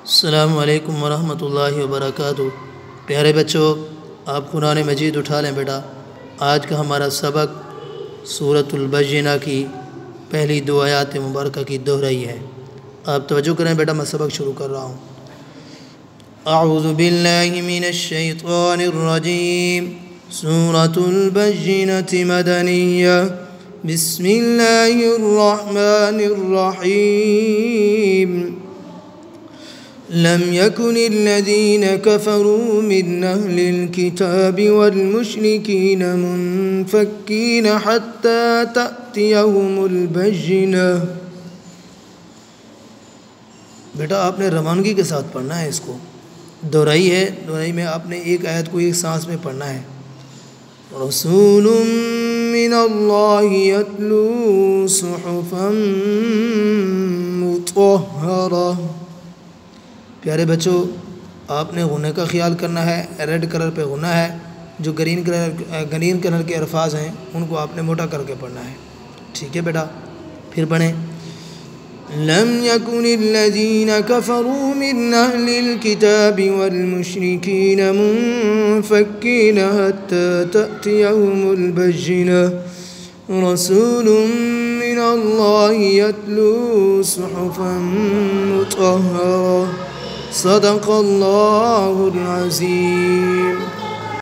السلام علیکم ورحمۃ اللہ وبرکاتہ۔ پیارے بچوں، آپ قرآن مجید اٹھا لیں بیٹا۔ آج کا ہمارا سبق سورۃ البینہ کی پہلی دو آیات مبارکہ کی دہرائی ہے۔ آپ توجہ کریں بیٹا، میں سبق شروع کر رہا ہوں۔ اعوذ باللہ من الشیطان الرجیم۔ سورۃ البینہ مدنیہ۔ بسم اللہ الرحمن الرحیم۔ لم يكن الذين كفروا من أهل الكتاب والمشركين منفكين حتى تأتيهم البينة۔ بیٹا آپ نے روانگی کے ساتھ پڑھنا ہے، اس کو دہرائی ہے۔ دہرائی میں آپ نے ایک آیت کو ایک سانس میں پڑھنا ہے۔ رسول من اللہ یتلو صحفا مطہرہ۔ پیارے بچوں، آپ نے غنّے کا خیال کرنا ہے۔ ریڈ کلر پہ غنّہ ہے، جو گرین کلر کے الفاظ ہیں ان کو آپ نے موٹا کر کے پڑھنا ہے۔ ٹھیک ہے بیٹا، پھر پڑھیں۔ لم يكن الذين كفروا من أهل الكتاب والمشركين منفكين حتى تأتيهم البينة رسول من الله يتلو صحفا مطهرة۔ صدق اللہ العظیم۔